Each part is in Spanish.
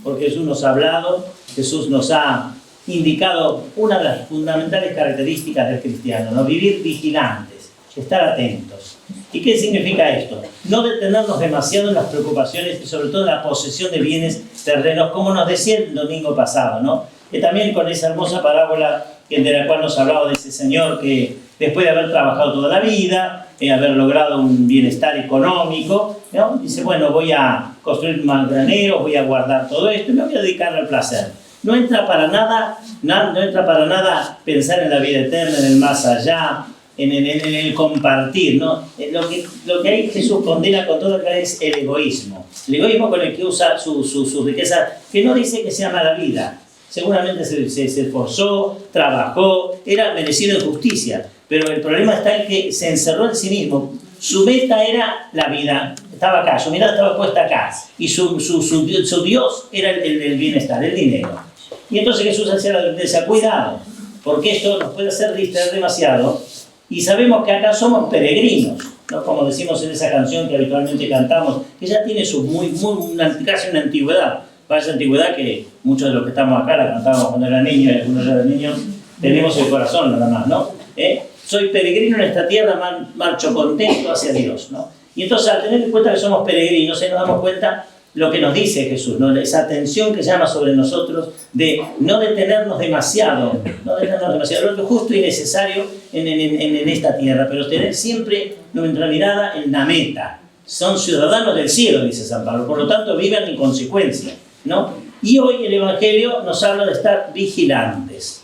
porque Jesús nos ha hablado, Jesús nos ha indicado una de las fundamentales características del cristiano, ¿no? Vivir vigilantes, estar atentos. ¿Y qué significa esto? No detenernos demasiado en las preocupaciones y sobre todo en la posesión de bienes terrenos, como nos decía el domingo pasado, ¿no? Que también con esa hermosa parábola de la cual nos hablaba de ese señor que después de haber trabajado toda la vida, haber logrado un bienestar económico, ¿no? Dice, bueno, voy a construir más graneros, voy a guardar todo esto y me voy a dedicar al placer. No entra para nada pensar en la vida eterna, en el más allá, en el compartir, ¿no? Lo que ahí Jesús condena con todo es el egoísmo. El egoísmo con el que usa su riqueza, que no dice que sea mala vida. Seguramente se esforzó, trabajó, era merecido de justicia. Pero el problema está en que se encerró en sí mismo. Su meta era la vida. Estaba acá, su mirada estaba puesta acá. Y su Dios era el bienestar, el dinero. Y entonces Jesús hacía la advertencia, cuidado, porque esto nos puede hacer distraer demasiado. Y sabemos que acá somos peregrinos, ¿no? Como decimos en esa canción que habitualmente cantamos, que ya tiene casi una antigüedad. Vaya antigüedad que muchos de los que estamos acá la cantábamos cuando era niño y algunos ya eran niños, tenemos el corazón nada más, ¿no? Soy peregrino en esta tierra, marcho contento hacia Dios, ¿no? Y entonces al tener en cuenta que somos peregrinos, nos damos cuenta lo que nos dice Jesús, ¿no? Esa atención que llama sobre nosotros de no detenernos demasiado, lo que es justo y necesario en esta tierra, pero tener siempre nuestra mirada en la meta. Son ciudadanos del cielo, dice San Pablo, por lo tanto vivan en consecuencia, ¿no? Y hoy el Evangelio nos habla de estar vigilantes,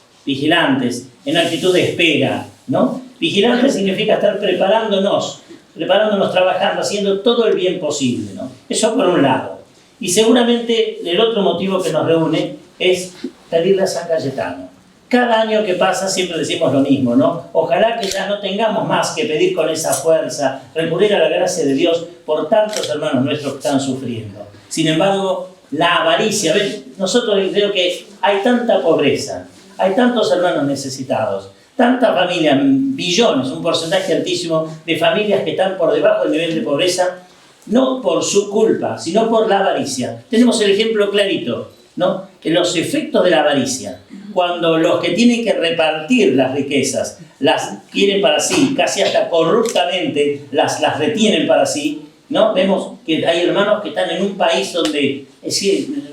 en actitud de espera, ¿no? Vigilantes significa estar preparándonos, trabajando, haciendo todo el bien posible, ¿no? Eso por un lado. Y seguramente el otro motivo que nos reúne es pedirle a San Cayetano. Cada año que pasa siempre decimos lo mismo, ¿no? Ojalá que ya no tengamos más que pedir con esa fuerza, recurrir a la gracia de Dios por tantos hermanos nuestros que están sufriendo. Sin embargo, la avaricia, ¿ven? Nosotros creo que hay tanta pobreza, hay tantos hermanos necesitados, tanta familia, billones, un porcentaje altísimo de familias que están por debajo del nivel de pobreza, no por su culpa, sino por la avaricia. Tenemos el ejemplo clarito, ¿no? Que los efectos de la avaricia, cuando los que tienen que repartir las riquezas las quieren para sí, casi hasta corruptamente las retienen para sí, ¿no? Vemos que hay hermanos que están en un país donde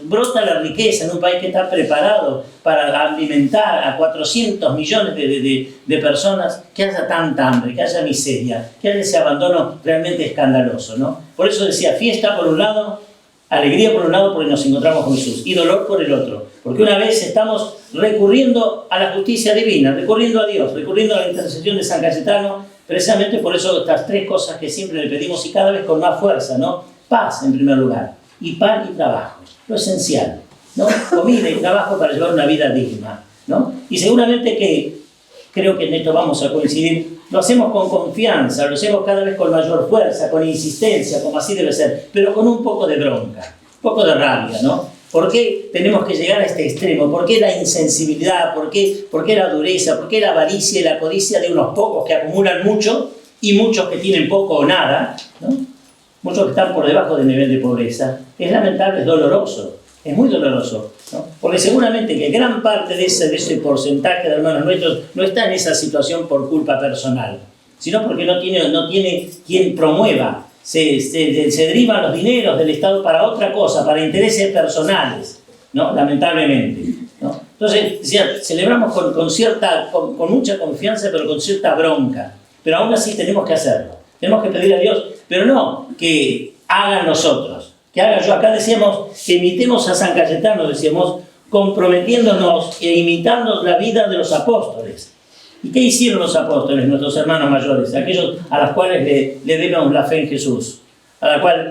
brota la riqueza, en un país que está preparado para alimentar a 400 millones de personas, que haya tanta hambre, que haya miseria, que haya ese abandono realmente escandaloso, ¿no? Por eso decía, fiesta por un lado, alegría por un lado porque nos encontramos con Jesús, y dolor por el otro, porque una vez estamos recurriendo a la justicia divina, recurriendo a Dios, recurriendo a la intercesión de San Cayetano, precisamente por eso estas tres cosas que siempre le pedimos y cada vez con más fuerza, ¿no? Paz en primer lugar, y pan y trabajo, lo esencial, ¿no? Comida y trabajo para llevar una vida digna, ¿no? Y seguramente que, creo que en esto vamos a coincidir, lo hacemos con confianza, lo hacemos cada vez con mayor fuerza, con insistencia, como así debe ser, pero con un poco de bronca, un poco de rabia, ¿no? ¿Por qué tenemos que llegar a este extremo? ¿Por qué la insensibilidad? ¿Por qué la dureza? ¿Por qué la avaricia y la codicia de unos pocos que acumulan mucho y muchos que tienen poco o nada, ¿no? Muchos que están por debajo del nivel de pobreza? Es lamentable, es doloroso, es muy doloroso, ¿no? Porque seguramente que gran parte de ese porcentaje de hermanos nuestros no está en esa situación por culpa personal, sino porque no tiene quien promueva. Se derivan los dineros del Estado para otra cosa, para intereses personales, ¿no? Lamentablemente, ¿no? Entonces, decía, celebramos con mucha confianza, pero con cierta bronca. Pero aún así tenemos que hacerlo. Tenemos que pedir a Dios, pero no que hagan nosotros, que haga yo. Acá decíamos que imitemos a San Cayetano, decíamos, comprometiéndonos e imitando la vida de los apóstoles. ¿Y qué hicieron los apóstoles, nuestros hermanos mayores? Aquellos a los cuales le debemos la fe en Jesús, a la cual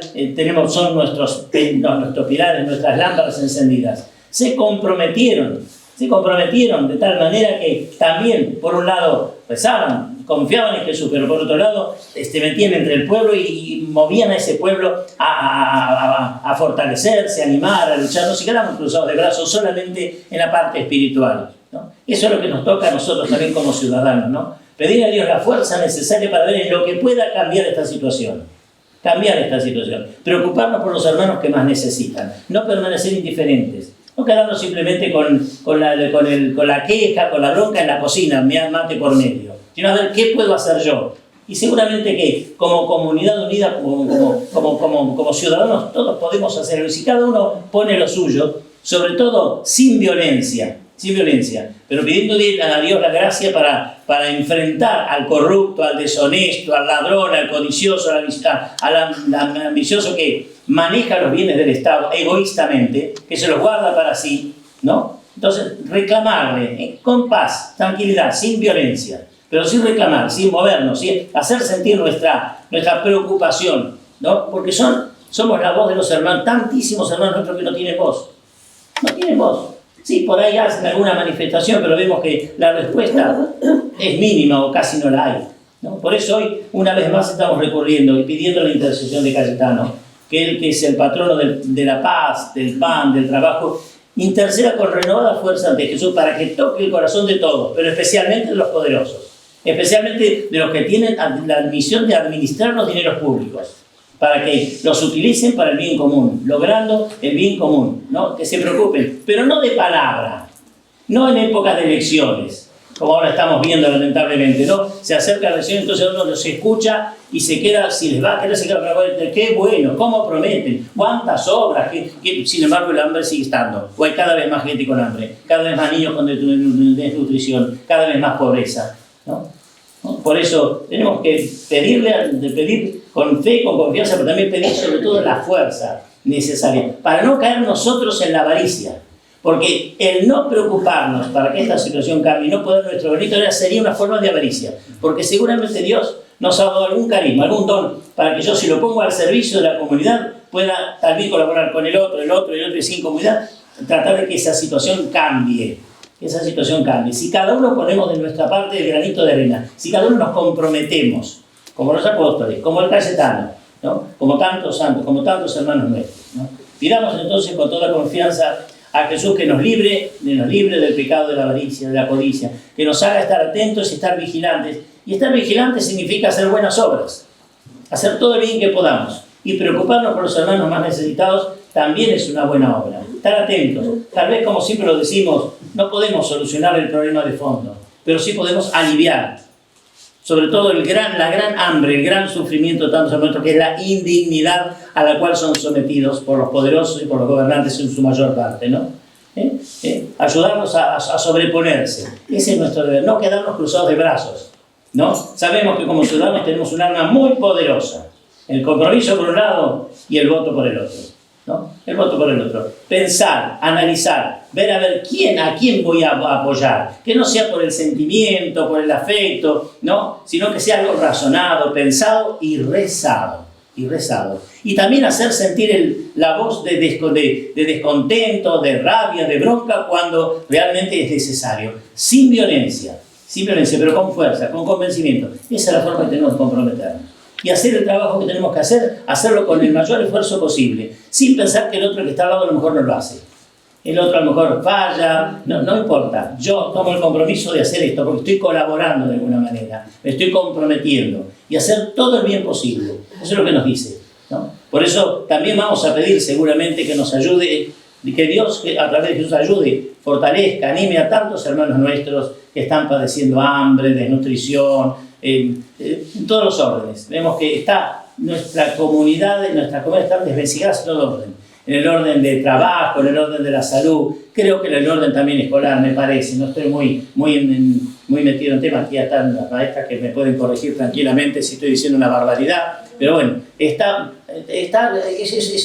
son nuestros pilares, nuestras lámparas encendidas. Se comprometieron de tal manera que también, por un lado, rezaban, confiaban en Jesús, pero por otro lado, metían entre el pueblo y movían a ese pueblo a fortalecerse, a animar, a luchar. No se quedaban cruzados de brazos solamente en la parte espiritual, ¿no? Eso es lo que nos toca a nosotros también como ciudadanos, ¿no? Pedir a Dios la fuerza necesaria para ver en lo que pueda cambiar esta situación. cambiar esta situación, preocuparnos por los hermanos que más necesitan, no permanecer indiferentes, no quedarnos simplemente con la queja, con la bronca en la cocina, mate por medio, sino a ver qué puedo hacer yo. Y seguramente que como comunidad unida, como ciudadanos, todos podemos hacerlo. Y si cada uno pone lo suyo, sobre todo sin violencia, pero pidiéndole a Dios la gracia para enfrentar al corrupto, al deshonesto, al ladrón, al codicioso, al ambicioso que maneja los bienes del Estado egoístamente, que se los guarda para sí, ¿no? Entonces, reclamarle con paz, tranquilidad, sin violencia, pero sin reclamar, sin movernos, sin hacer sentir nuestra preocupación, ¿no? Porque somos la voz de los hermanos, tantísimos hermanos nuestros que no tienen voz. No tienen voz. Sí, por ahí hacen alguna manifestación, pero vemos que la respuesta es mínima o casi no la hay, ¿no? Por eso hoy, una vez más, estamos recurriendo y pidiendo la intercesión de Cayetano, que él, que es el patrono de la paz, del pan, del trabajo, interceda con renovada fuerza ante Jesús para que toque el corazón de todos, pero especialmente de los poderosos, especialmente de los que tienen la misión de administrar los dineros públicos, para que los utilicen para el bien común, logrando el bien común, ¿no? Que se preocupen, pero no de palabra, no en épocas de elecciones, como ahora estamos viendo lamentablemente, ¿no? Se acerca la elección, entonces uno los escucha y se queda, si les va a querer, se queda, qué bueno, cómo prometen, cuántas obras, que sin embargo el hambre sigue estando, o hay cada vez más gente con hambre, cada vez más niños con desnutrición, cada vez más pobreza, ¿no? Por eso tenemos que pedir con fe, con confianza, pero también pedir sobre todo la fuerza necesaria para no caer nosotros en la avaricia. Porque el no preocuparnos para que esta situación cambie y no poder nuestro granito sería una forma de avaricia. Porque seguramente Dios nos ha dado algún carisma, algún don, para que yo, si lo pongo al servicio de la comunidad, pueda también colaborar con el otro y sin comunidad, tratar de que esa situación cambie. Si cada uno ponemos de nuestra parte el granito de arena, si cada uno nos comprometemos, como los apóstoles, como el Cayetano, ¿no? Como tantos santos, como tantos hermanos nuestros, ¿no? Pidamos entonces con toda confianza a Jesús que nos libre del pecado de la avaricia, de la codicia, que nos haga estar atentos y estar vigilantes. Y estar vigilantes significa hacer buenas obras, hacer todo el bien que podamos. Y preocuparnos por los hermanos más necesitados también es una buena obra. Estar atentos. Tal vez, como siempre lo decimos, no podemos solucionar el problema de fondo, pero sí podemos aliviar. Sobre todo la gran hambre, el gran sufrimiento de tantos hermanos, que es la indignidad a la cual son sometidos por los poderosos y por los gobernantes en su mayor parte, ¿no? Ayudarnos a sobreponerse. Ese es nuestro deber, no quedarnos cruzados de brazos, ¿no? Sabemos que como ciudadanos tenemos un arma muy poderosa. El compromiso por un lado y el voto por el otro, ¿no? El voto por el otro. Pensar, analizar, ver a quién voy a apoyar. Que no sea por el sentimiento, por el afecto, ¿no? Sino que sea algo razonado, pensado y rezado. Y también hacer sentir la voz de descontento, de rabia, de bronca cuando realmente es necesario. Sin violencia, pero con fuerza, con convencimiento. Esa es la forma que tenemos de comprometernos. Y hacer el trabajo que tenemos que hacer, hacerlo con el mayor esfuerzo posible, sin pensar que el otro que está al lado a lo mejor no lo hace. El otro a lo mejor falla, no importa. Yo tomo el compromiso de hacer esto porque estoy colaborando de alguna manera, me estoy comprometiendo y hacer todo el bien posible. Eso es lo que nos dice, ¿no? Por eso también vamos a pedir seguramente que nos ayude, que Dios a través de Jesús ayude, fortalezca, anime a tantos hermanos nuestros que están padeciendo hambre, desnutrición, en todos los órdenes. Vemos que está nuestra comunidad está desvencijada en todo orden. En el orden de trabajo, en el orden de la salud, creo que en el orden también escolar, me parece. No estoy muy metido en temas, aquí están las maestras que me pueden corregir tranquilamente si estoy diciendo una barbaridad, pero bueno, es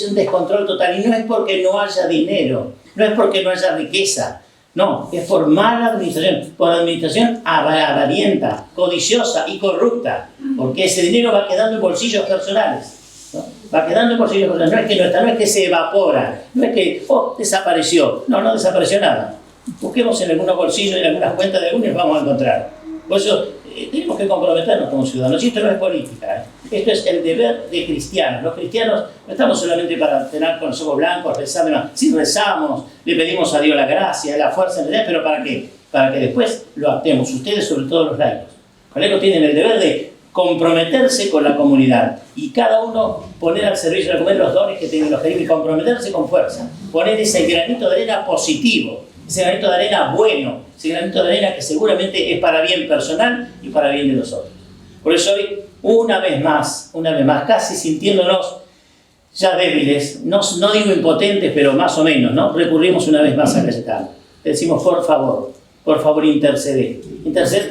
un descontrol total, y no es porque no haya dinero, no es porque no haya riqueza, no, es por mala administración, por administración avarienta, codiciosa y corrupta, porque ese dinero va quedando en bolsillos personales, ¿no? Va quedando en bolsillos personales, no es que se evapora, no es que, desapareció, no desapareció nada. Busquemos en algunos bolsillos, en algunas cuentas de algunos, vamos a encontrar. Por eso tenemos que comprometernos como ciudadanos, y esto no es política, esto es el deber de cristianos. Los cristianos no estamos solamente para tener con los ojos blancos, rezar, sí rezamos, le pedimos a Dios la gracia, la fuerza, pero ¿para qué? Para que después lo actuemos, ustedes sobre todo los laicos. Los laicos tienen el deber de comprometerse con la comunidad y cada uno poner al servicio de la comunidad los dones que tienen los que y comprometerse con fuerza, poner ese granito de arena positivo, ese granito de arena bueno, ese granito de arena que seguramente es para bien personal y para bien de los otros. Por eso hoy, una vez más, casi sintiéndonos ya débiles, no digo impotentes, pero más o menos, ¿no? Recurrimos una vez más a Cayetano. Le decimos, por favor, intercede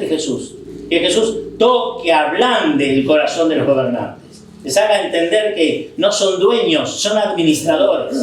que Jesús toque, ablande el corazón de los gobernantes, les haga entender que no son dueños, son administradores.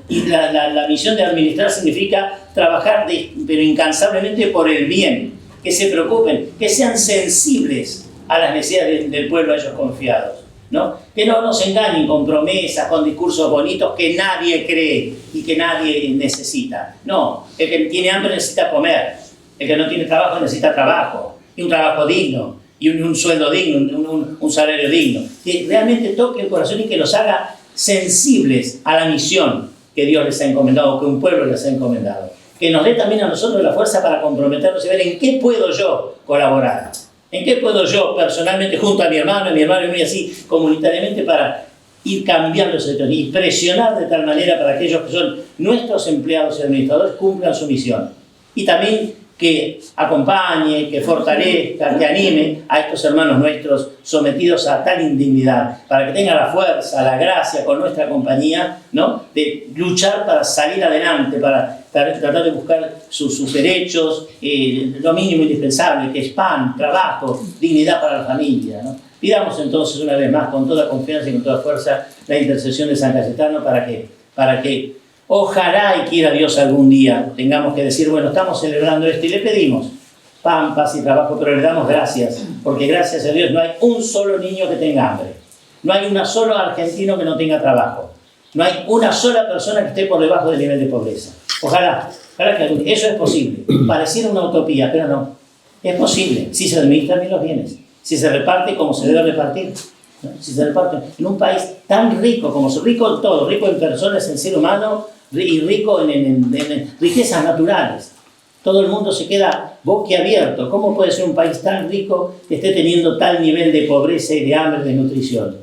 Y la misión de administrar significa trabajar pero incansablemente por el bien, que se preocupen, que sean sensibles a las necesidades del pueblo a ellos confiados, ¿no? Que no nos engañen con promesas, con discursos bonitos que nadie cree y que nadie necesita. No, el que tiene hambre necesita comer, el que no tiene trabajo necesita trabajo, y un trabajo digno, y un sueldo digno, un salario digno. Que realmente toque el corazón y que los haga sensibles a la misión que Dios les ha encomendado, que un pueblo les ha encomendado. Que nos dé también a nosotros la fuerza para comprometernos y ver en qué puedo yo colaborar. ¿En qué puedo yo personalmente, junto a mi hermano y así, comunitariamente, para ir cambiando ese tono y presionar de tal manera para que aquellos que son nuestros empleados y administradores cumplan su misión? Y también que acompañe, que fortalezca, que anime a estos hermanos nuestros sometidos a tal indignidad, para que tengan la fuerza, la gracia con nuestra compañía, ¿no? De luchar para salir adelante, para tratar de buscar sus derechos, lo mínimo indispensable, que es pan, trabajo, dignidad para la familia, ¿no? Pidamos entonces una vez más, con toda confianza y con toda fuerza, la intercesión de San Cayetano para que ojalá y quiera Dios algún día tengamos que decir, bueno, estamos celebrando esto y le pedimos pan, paz y trabajo, pero le damos gracias, porque gracias a Dios no hay un solo niño que tenga hambre, no hay un solo argentino que no tenga trabajo, no hay una sola persona que esté por debajo del nivel de pobreza. Ojalá que algún día. Eso es posible. Pareciera una utopía, pero no. Es posible si se administran bien los bienes, si se reparte como se debe repartir. ¿No? Si se reparte en un país tan rico como rico en todo, rico en personas, en ser humano y rico en riquezas naturales. Todo el mundo se queda boquiabierto. ¿Cómo puede ser un país tan rico que esté teniendo tal nivel de pobreza y de hambre, de nutrición?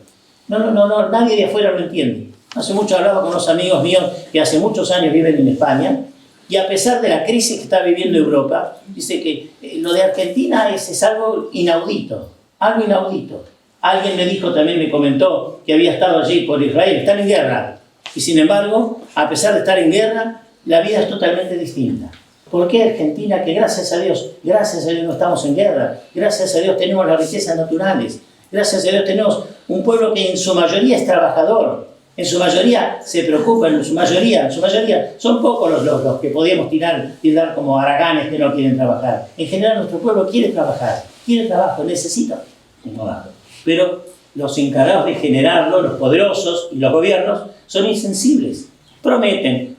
No, nadie de afuera lo entiende. Hace mucho hablaba con unos amigos míos que hace muchos años viven en España y a pesar de la crisis que está viviendo Europa, dice que lo de Argentina es algo inaudito, algo inaudito. Alguien me dijo, también me comentó que había estado allí por Israel, están en guerra. Y sin embargo, a pesar de estar en guerra, la vida es totalmente distinta. ¿Por qué Argentina, que gracias a Dios no estamos en guerra? Gracias a Dios tenemos las riquezas naturales. Gracias a Dios tenemos un pueblo que en su mayoría es trabajador. En su mayoría se preocupan, en su mayoría son pocos los que podíamos tirar como haraganes que no quieren trabajar. En general nuestro pueblo quiere trabajo, necesita un trabajo. Pero los encargados de generarlo, los poderosos y los gobiernos, son insensibles. Prometen,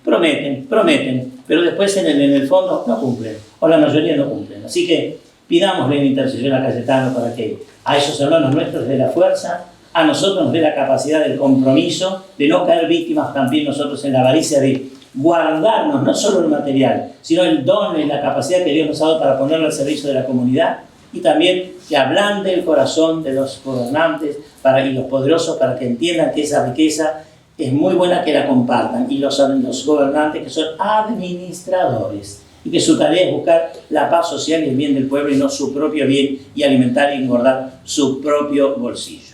pero después en el fondo no cumplen, o la mayoría no cumplen. Así que pidámosle en intercesión a Cayetano para que a esos hermanos nuestros les dé la fuerza, a nosotros nos dé la capacidad del compromiso, de no caer víctimas también nosotros en la avaricia, de guardarnos no solo el material, sino el don y la capacidad que Dios nos ha dado para ponerlo al servicio de la comunidad, y también que ablande el corazón de los gobernantes y los poderosos para que entiendan que esa riqueza es muy buena que la compartan, y los gobernantes que son administradores y que su tarea es buscar la paz social y el bien del pueblo y no su propio bien y alimentar y engordar su propio bolsillo.